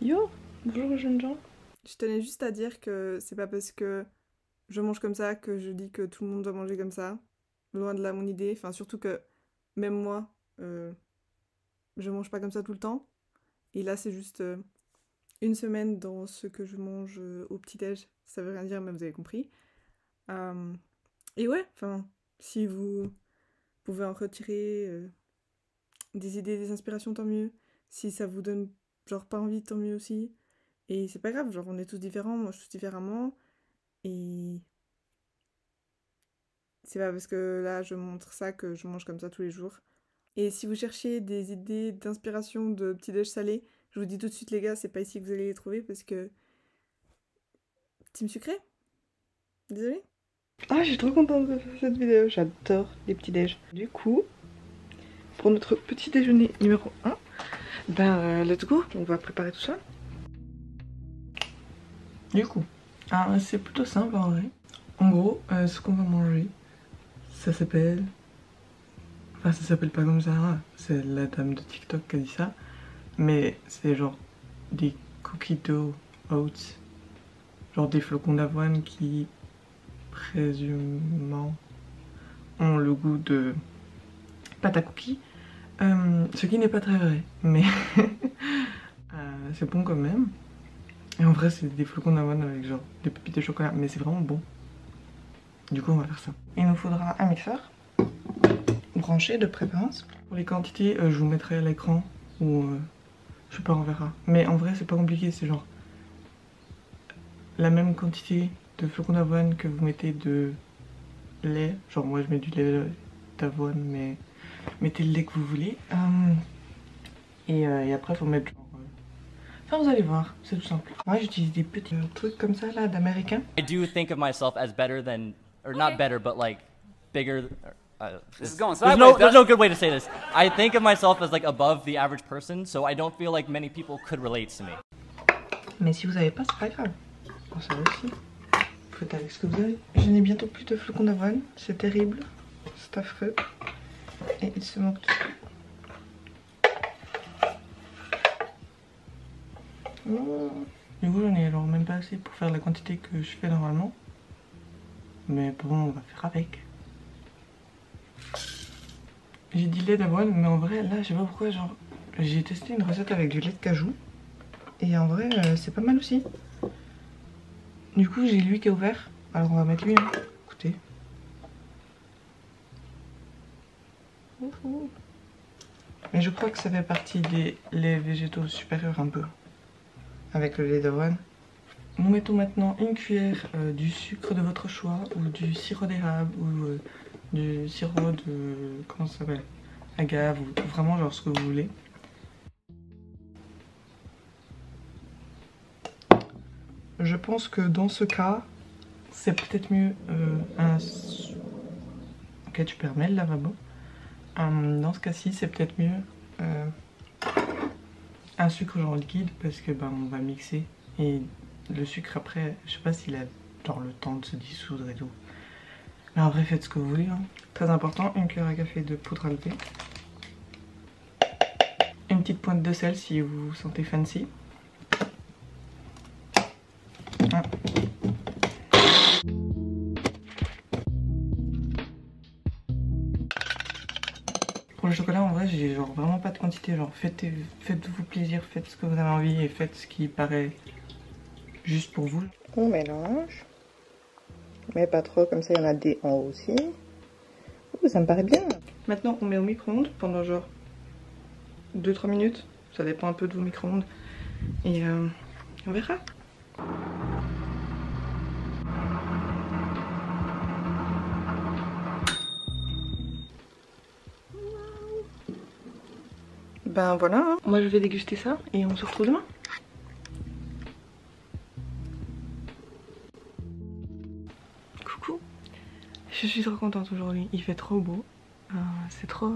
Yo, bonjour jeunes gens. Je tenais juste à dire que c'est pas parce que je mange comme ça que je dis que tout le monde doit manger comme ça. Loin de là mon idée. Enfin, surtout que même moi, je mange pas comme ça tout le temps. Et là, c'est juste une semaine dans ce que je mange au petit-déj. Ça veut rien dire, mais vous avez compris. Euh, et ouais, enfin, si vous pouvez en retirer des idées, des inspirations, tant mieux. Si ça vous donne genre pas envie, tant mieux aussi. Et c'est pas grave, genre on est tous différents, on mange tous différemment. Et c'est pas parce que là je montre ça que je mange comme ça tous les jours. Et si vous cherchez des idées d'inspiration de petit-déj salé, je vous dis tout de suite les gars, c'est pas ici que vous allez les trouver parce que... Team sucré? Désolé. Ah, je suis trop contente de faire cette vidéo, j'adore les petits déj. Du coup, pour notre petit déjeuner numéro 1, let's go, on va préparer tout ça. Du coup, c'est plutôt simple en vrai. En gros, ce qu'on va manger, ça s'appelle... Enfin, ça s'appelle pas comme ça, hein. C'est la dame de TikTok qui a dit ça. Mais c'est genre des cookie dough oats. Genre des flocons d'avoine qui, présumément, ont le goût de pâte à cookies. Ce qui n'est pas très vrai, mais c'est bon quand même. Et en vrai, c'est des flocons d'avoine avec genre des pépites de chocolat, mais c'est vraiment bon. Du coup, on va faire ça. Il nous faudra un mixeur, branché de préférence. Pour les quantités, je vous mettrai à l'écran ou je sais pas, on verra. Mais en vrai, c'est pas compliqué, c'est genre la même quantité de flocons d'avoine que vous mettez de lait. Genre, moi, je mets du lait d'avoine, mais mettez le lait que vous voulez. Et après, faut mettre genre. Enfin, vous allez voir, c'est tout simple. Moi, j'utilise des petits trucs comme ça là d'américain. I do think of myself as better than, or not better, but like bigger. This is going There's sideways. there's no good way to say this. I think of myself as like above the average person, so I don't feel like many people could relate to me. Mais si vous avez pas, c'est pas grave. Bon, ça aussi. Vous faites avec ce que vous avez. Je n'ai bientôt plus de flocons d'avoine. C'est terrible. C'est affreux. Et il se manque tout. Du coup, j'en ai alors même pas assez pour faire la quantité que je fais normalement. Mais bon, on va faire avec. J'ai dit lait d'avoine, mais en vrai, là, je sais pas pourquoi, genre, j'ai testé une recette avec du lait de cajou. Et en vrai, c'est pas mal aussi. Du coup, j'ai lui qui est ouvert. Alors, on va mettre lui, hein. Écoutez. Mais je crois que ça fait partie des laits végétaux supérieurs un peu. Avec le lait d'avoine. Nous mettons maintenant une cuillère du sucre de votre choix, ou du sirop d'érable, ou du sirop de... comment ça s'appelle? Agave, ou vraiment genre ce que vous voulez. Je pense que dans ce cas, c'est peut-être mieux un... Ok, tu permets le lavabo. Dans ce cas-ci, c'est peut-être mieux un sucre genre liquide, parce que on va mixer. Et le sucre après, je sais pas s'il a genre le temps de se dissoudre et tout. Mais en vrai, faites ce que vous voulez, hein. Très important, une cuillère à café de poudre à thé. Une petite pointe de sel si vous vous sentez fancy. Pour le chocolat, en vrai, j'ai genre vraiment pas de quantité. Genre, faites-vous plaisir, faites ce que vous avez envie et faites ce qui paraît juste pour vous. On mélange. Mais pas trop, comme ça il y en a des en haut aussi. Ouh, ça me paraît bien. Maintenant, on met au micro-ondes pendant genre 2-3 minutes. Ça dépend un peu de vos micro-ondes. Et on verra. Ben voilà, hein. Moi je vais déguster ça et on se retrouve demain. Coucou. Je suis trop contente aujourd'hui, il fait trop beau. C'est trop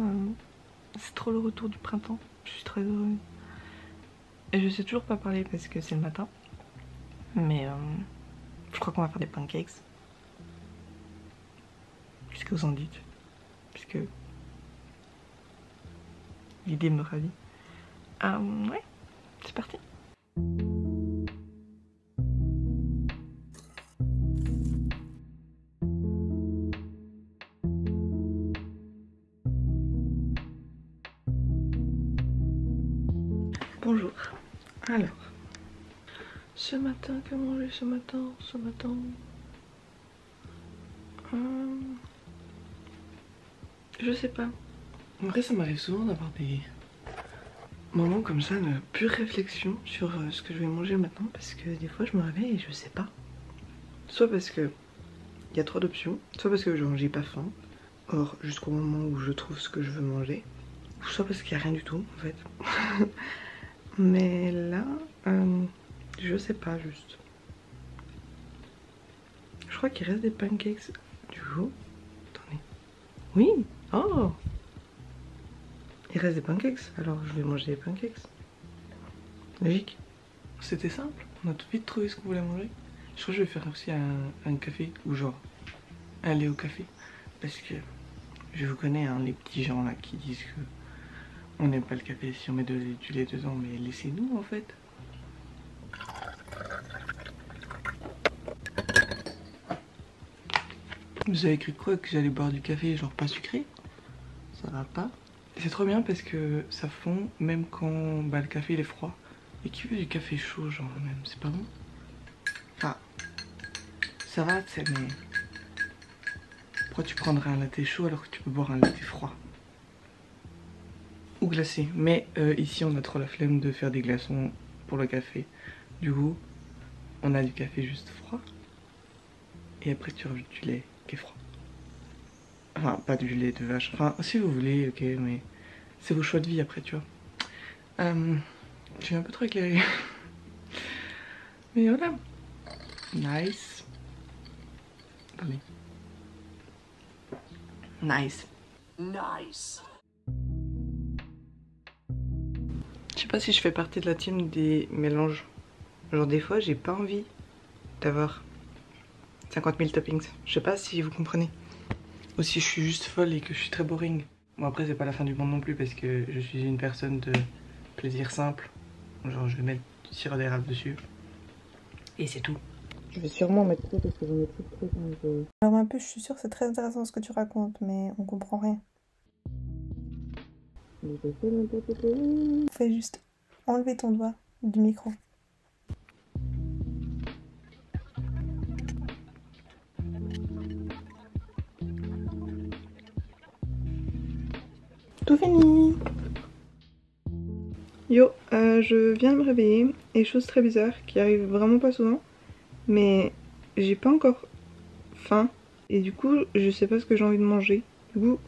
le retour du printemps. Je suis très heureuse. Et je sais toujours pas parler parce que c'est le matin. Mais je crois qu'on va faire des pancakes. Qu'est-ce que vous en dites? Puisque l'idée me ravit. Ouais, c'est parti. bonjour. Alors, ce matin, que manger ce matin? Je sais pas. En vrai, ça m'arrive souvent d'avoir des moments comme ça de pure réflexion sur ce que je vais manger maintenant, parce que des fois je me réveille et je sais pas. Soit parce que il y a trop d'options, soit parce que genre j'ai pas faim, or jusqu'au moment où je trouve ce que je veux manger, ou soit parce qu'il y a rien du tout en fait. Mais là, je sais pas juste. Je crois qu'il reste des pancakes du coup. Attendez. Oui. Oh. Il reste des pancakes, alors je vais manger des pancakes. Logique. C'était simple, on a tout vite trouvé ce qu'on voulait manger. Je crois que je vais faire aussi un café, ou genre un lait au café. Parce que je vous connais, hein, les petits gens là qui disent que on n'aime pas le café si on met du lait dedans, mais laissez-nous en fait. Vous avez cru quoi, que j'allais boire du café genre pas sucré? Ça va pas. C'est trop bien parce que ça fond même quand le café il est froid. Et qui veut du café chaud genre même, c'est pas bon? Enfin, ça va tu sais, mais pourquoi tu prendrais un latte chaud alors que tu peux boire un latte froid? Ou glacé. Mais ici on a trop la flemme de faire des glaçons pour le café. Du coup, on a du café juste froid. Et après tu rajoutes du lait qui est froid. Enfin, pas du lait de vache. Enfin, si vous voulez, ok, mais c'est vos choix de vie après, tu vois. Je suis un peu trop éclairée. Mais voilà. Nice. Attendez. Nice. Nice. Je sais pas si je fais partie de la team des mélanges. Genre des fois, j'ai pas envie d'avoir 50 000 toppings. Je sais pas si vous comprenez. Ou si je suis juste folle et que je suis très boring. Bon après c'est pas la fin du monde non plus parce que je suis une personne de plaisir simple. Genre je vais mettre du sirop d'érable dessus. Et c'est tout. Je vais sûrement mettre trop parce que j'en ai trop quand Alors un peu je suis sûre que c'est très intéressant ce que tu racontes mais on comprend rien. Fais juste enlever ton doigt du micro. Tout fini. Yo, je viens de me réveiller et chose très bizarre qui arrive vraiment pas souvent, mais j'ai pas encore faim et du coup je sais pas ce que j'ai envie de manger. Du coup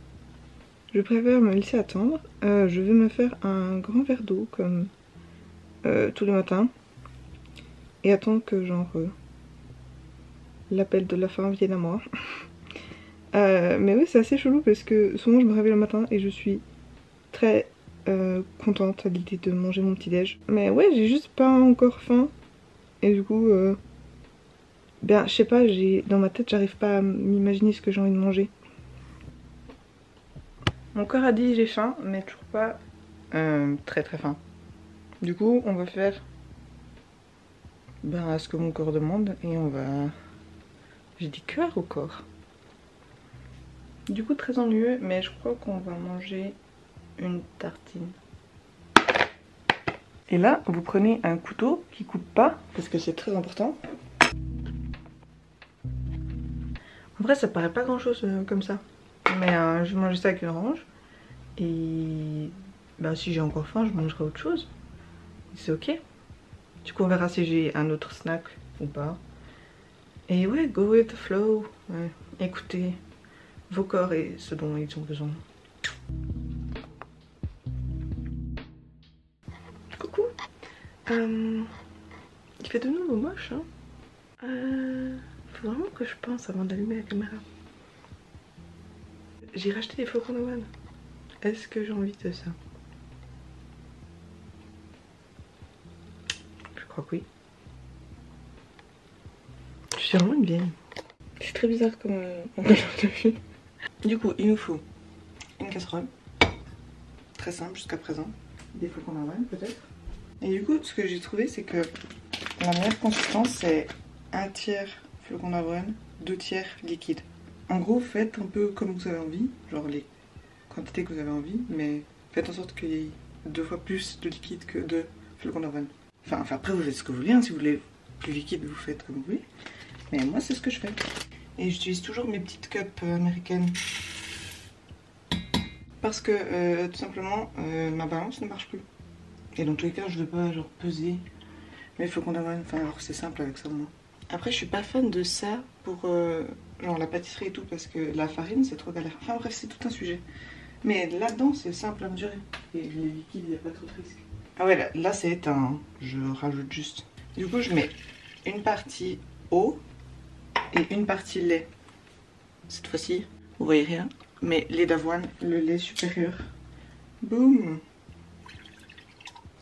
je préfère me laisser attendre. Je vais me faire un grand verre d'eau comme tous les matins et attendre que genre l'appel de la faim vienne à moi. Mais oui c'est assez chelou parce que souvent je me réveille le matin et je suis très contente à l'idée de manger mon petit déj. Mais ouais j'ai juste pas encore faim et du coup ben je sais pas, dans ma tête j'arrive pas à m'imaginer ce que j'ai envie de manger. Mon corps a dit j'ai faim mais toujours pas très faim. Du coup on va faire ben, ce que mon corps demande et on va... J'ai dit cœur ou corps? Du coup très ennuyeux mais je crois qu'on va manger une tartine. Et là vous prenez un couteau qui coupe pas parce que c'est très important. En vrai ça paraît pas grand chose comme ça. Mais je vais manger ça avec une orange. Et bah, si j'ai encore faim je mangerai autre chose. C'est ok. Du coup on verra si j'ai un autre snack ou pas. Et ouais, go with the flow. Ouais. Écoutez vos corps et ce dont ils ont besoin. Coucou. Il fait de nouveau moche hein. Faut vraiment que je pense avant d'allumer la caméra. J'ai racheté des flocons d'avoine. Est-ce que j'ai envie de ça? Je crois que oui. Je suis vraiment une vieille. C'est très bizarre comme couleur de vue. Du coup, il nous faut une casserole. Très simple jusqu'à présent. Des flocons d'avoine peut-être. Et du coup, ce que j'ai trouvé, c'est que la meilleure consistance, c'est 1/3 flocons d'avoine, 2/3 liquide. En gros, faites un peu comme vous avez envie, genre les quantités que vous avez envie, mais faites en sorte qu'il y ait 2 fois plus de liquide que de flocons d'avoine. Enfin, après, vous faites ce que vous voulez. Hein. Si vous voulez plus liquide, vous faites comme vous voulez. Mais moi, c'est ce que je fais. Et j'utilise toujours mes petites cups américaines. Parce que, tout simplement, ma balance ne marche plus. Et dans tous les cas, je veux pas, genre, peser mes flocons d'avoine. Enfin, alors c'est simple avec ça, moi. Après, je suis pas fan de ça pour, genre, la pâtisserie et tout. Parce que la farine, c'est trop galère. Enfin, bref, c'est tout un sujet. Mais là-dedans, c'est simple à mesurer. Et les liquides, il n'y a pas trop de risque. Ah ouais, là c'est éteint. Je rajoute juste. Du coup, je mets une partie eau et une partie lait. Cette fois-ci, vous voyez rien. Mais lait d'avoine, le lait supérieur. Boum.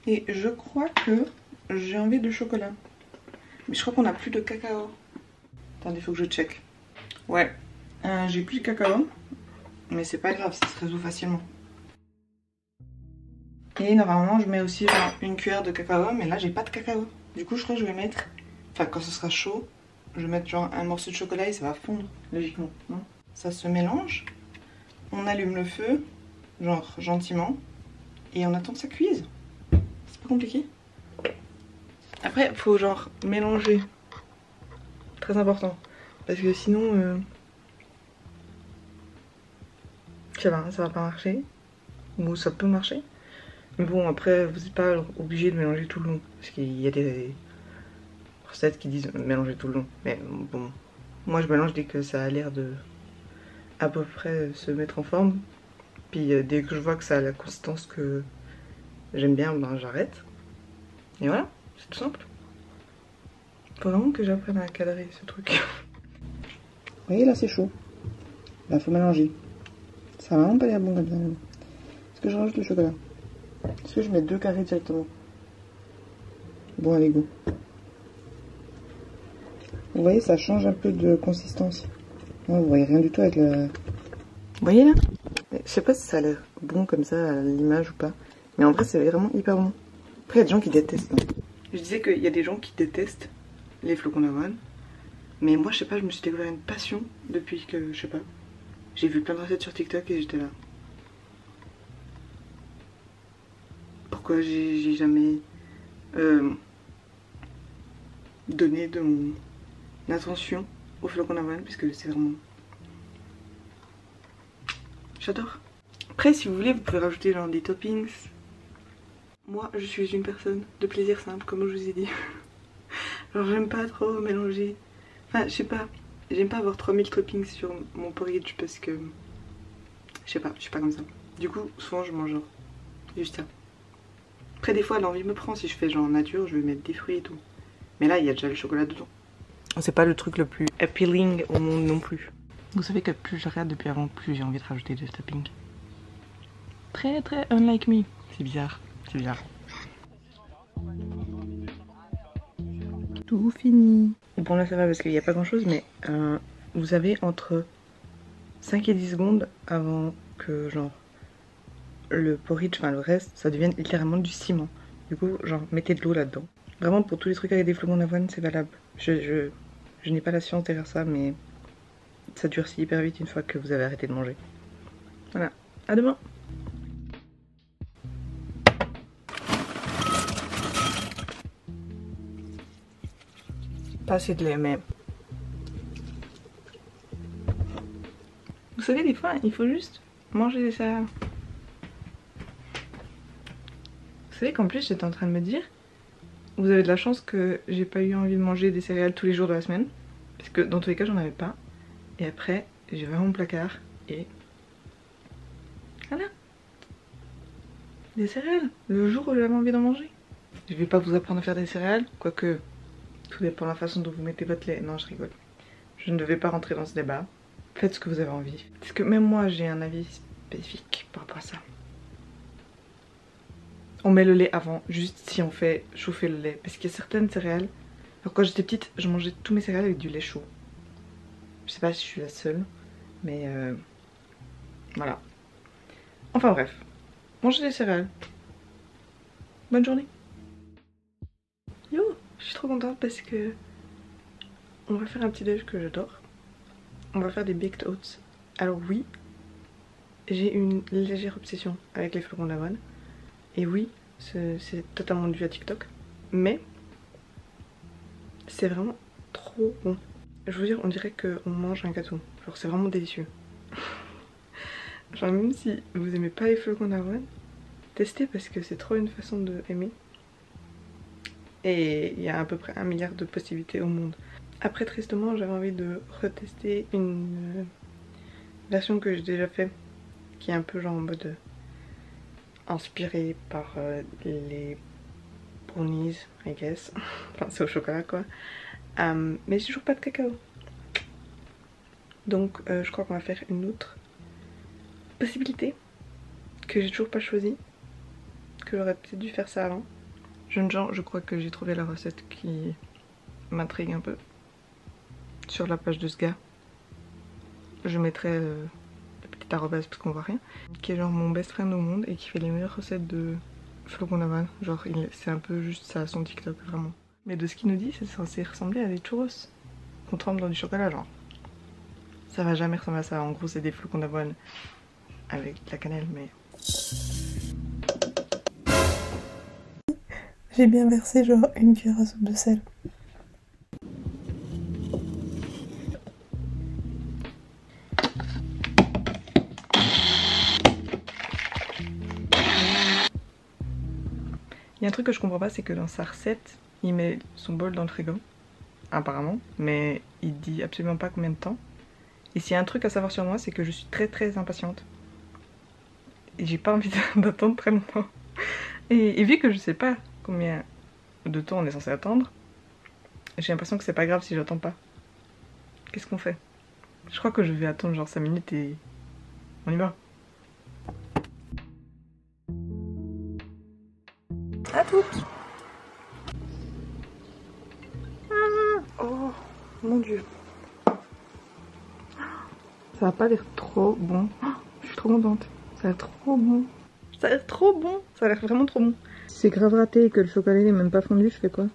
Et je crois que j'ai envie de chocolat. Mais je crois qu'on n'a plus de cacao. Attendez, il faut que je check. Ouais, j'ai plus de cacao. Mais c'est pas grave, ça se résout facilement. Et normalement, je mets aussi genre une cuillère de cacao, mais là, j'ai pas de cacao. Du coup, je crois que je vais mettre, enfin, quand ce sera chaud, je vais mettre genre un morceau de chocolat et ça va fondre, logiquement, non? Ça se mélange, on allume le feu, genre gentiment, et on attend que ça cuise. C'est pas compliqué. Après, il faut genre mélanger. Très important. Parce que sinon, je sais pas, ça va pas marcher. Ou ça peut marcher. Mais bon, après, vous n'êtes pas obligé de mélanger tout le long. Parce qu'il y a des recettes qui disent mélanger tout le long. Mais bon, moi je mélange dès que ça a l'air de à peu près se mettre en forme. Puis dès que je vois que ça a la consistance que j'aime bien, ben j'arrête. Et voilà, c'est tout simple. Faut vraiment que j'apprenne à cadrer ce truc. Vous voyez, là c'est chaud. Là faut mélanger. Ça va vraiment pas l'air bon comme ça. Est-ce que je rajoute le chocolat? Est-ce que je mets 2 carrés directement? Bon, allez, go. Vous voyez, ça change un peu de consistance. Ouais, vous voyez rien du tout avec le... Vous voyez là? Je sais pas si ça a l'air bon comme ça à l'image ou pas. Mais en vrai, c'est vraiment hyper bon. Après, il y a des gens qui détestent. Hein. Je disais qu'il y a des gens qui détestent les flocons d'avoine. Mais moi, je sais pas, je me suis découvert une passion depuis que, je sais pas. J'ai vu plein de recettes sur TikTok et j'étais là. Pourquoi j'ai jamais donné de mon attention aux flocons d'avoine, parce que c'est vraiment... J'adore. Après, si vous voulez, vous pouvez rajouter genre des toppings. Moi, je suis une personne de plaisir simple, comme je vous ai dit. Genre, j'aime pas trop mélanger. Enfin, je sais pas. J'aime pas avoir 3000 toppings sur mon porridge parce que... Je sais pas, je suis pas comme ça. Du coup, souvent, je mange genre juste ça. Après, des fois, l'envie me prend. Si je fais genre nature, je vais mettre des fruits et tout. Mais là, il y a déjà le chocolat dedans. C'est pas le truc le plus appealing au monde non plus. Vous savez que plus je regarde depuis avant, plus j'ai envie de rajouter des toppings. Très très unlike me. C'est bizarre, c'est bizarre. Tout fini. Bon là ça va parce qu'il n'y a pas grand chose, mais vous avez entre 5 et 10 secondes avant que genre le porridge, enfin le reste, ça devienne littéralement du ciment. Du coup, genre mettez de l'eau là-dedans. Vraiment pour tous les trucs avec des flocons d'avoine, c'est valable. Je n'ai pas la science derrière ça, mais ça durcit hyper vite une fois que vous avez arrêté de manger. Voilà, à demain. Pas assez de lait, mais... Vous savez, des fois, il faut juste manger des céréales. Vous savez qu'en plus, j'étais en train de me dire, vous avez de la chance que j'ai pas eu envie de manger des céréales tous les jours de la semaine. Parce que dans tous les cas, j'en avais pas. Et après, j'ai vraiment mon placard et... Voilà. Des céréales, le jour où j'avais envie d'en manger. Je vais pas vous apprendre à faire des céréales, quoique tout dépend de la façon dont vous mettez votre lait. Non, je rigole. Je ne vais pas rentrer dans ce débat. Faites ce que vous avez envie. Parce que même moi, j'ai un avis spécifique par rapport à ça. On met le lait avant, juste si on fait chauffer le lait. Parce qu'il y a certaines céréales... Alors quand j'étais petite, je mangeais tous mes céréales avec du lait chaud. Je sais pas si je suis la seule, mais voilà. Enfin bref, mangez des céréales. Bonne journée. Yo, je suis trop contente parce que on va faire un petit déj que j'adore. On va faire des baked oats. Alors oui, j'ai une légère obsession avec les flocons d'avoine. Et oui, C'est totalement dû à TikTok. Mais c'est vraiment trop bon. Je veux dire, on dirait qu'on mange un gâteau. Genre c'est vraiment délicieux. Genre même si vous aimez pas les flocons d'avoine, testez parce que c'est trop une façon de aimer. Et il y a à peu près 1 milliard de possibilités au monde. Après tristement j'avais envie de retester une version que j'ai déjà fait, qui est un peu genre en mode inspirée par les brownies, I guess. Enfin c'est au chocolat quoi. Mais j'ai toujours pas de cacao. Donc je crois qu'on va faire une autre possibilité que j'ai toujours pas choisie. Que j'aurais peut-être dû faire ça avant. Jeune gens, je crois que j'ai trouvé la recette qui m'intrigue un peu. Sur la page de ce gars. Je mettrai le petit arrobas parce qu'on voit rien. Qui est genre mon best friend au monde et qui fait les meilleures recettes de flocons d'avoine. Genre c'est un peu juste ça son TikTok vraiment. Mais de ce qu'il nous dit, c'est censé ressembler à des churros qu'on trempe dans du chocolat genre. Ça va jamais ressembler à ça. En gros c'est des flocons d'avoine avec de la cannelle mais... J'ai bien versé genre une cuillère à soupe de sel. Il y a un truc que je comprends pas, c'est que dans sa recette, il met son bol dans le frigo, apparemment, mais il dit absolument pas combien de temps. Et s'il y a un truc à savoir sur moi, c'est que je suis très impatiente. Et j'ai pas envie d'attendre très longtemps. Et vu que je sais pas combien de temps on est censé attendre, j'ai l'impression que c'est pas grave si j'attends pas. Qu'est-ce qu'on fait? Je crois que je vais attendre genre 5 minutes et on y va. À toutes. Oh mon dieu. Ça a pas l'air trop bon. Je suis trop contente. Ça a l'air trop bon. Ça a l'air trop bon. Ça a l'air vraiment trop bon. Si c'est grave raté et que le chocolat n'est même pas fondu, je fais quoi?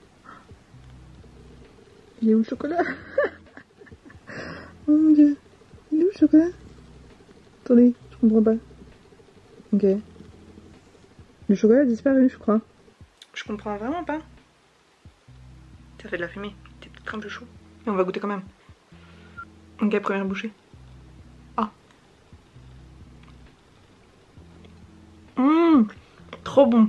Il est où le chocolat? Oh mon dieu. Il est où le chocolat? Attendez, je comprends pas. Ok. Le chocolat a disparu, je crois. Je comprends vraiment pas. Ça fait de la fumée. C'est peut-être un peu chaud. Mais on va goûter quand même. Ok, première bouchée. Ah. Trop bon.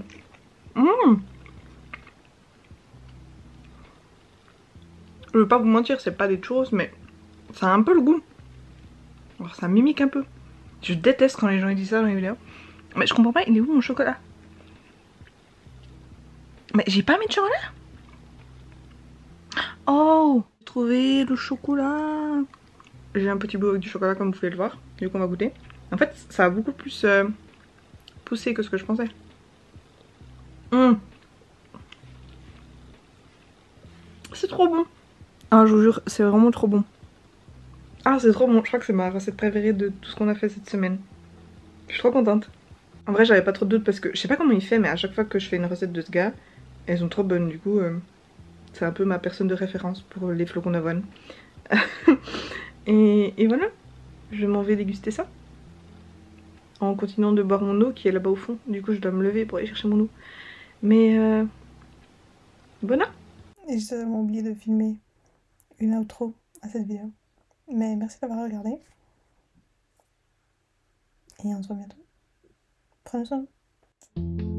Je veux pas vous mentir, c'est pas des churros, mais ça a un peu le goût. Alors ça mimique un peu. Je déteste quand les gens disent ça dans les vidéos. Mais je comprends pas, il est où mon chocolat? Mais j'ai pas mis de chocolat? Oh, j'ai trouvé le chocolat. J'ai un petit bout avec du chocolat comme vous pouvez le voir. Du coup on va goûter. En fait ça a beaucoup plus poussé que ce que je pensais. C'est trop bon. Ah je vous jure, c'est vraiment trop bon. Ah c'est trop bon, je crois que c'est ma recette préférée de tout ce qu'on a fait cette semaine. Je suis trop contente. En vrai j'avais pas trop de doutes parce que je sais pas comment il fait mais à chaque fois que je fais une recette de ce gars, elles sont trop bonnes du coup. C'est un peu ma personne de référence pour les flocons d'avoine. et voilà, je m'en vais déguster ça. En continuant de boire mon eau qui est là-bas au fond. Du coup je dois me lever pour aller chercher mon eau. Mais voilà. Et j'ai totalement oublié de filmer une outro à cette vidéo. Mais merci d'avoir regardé. Et on se voit bientôt. Prenez soin de vous.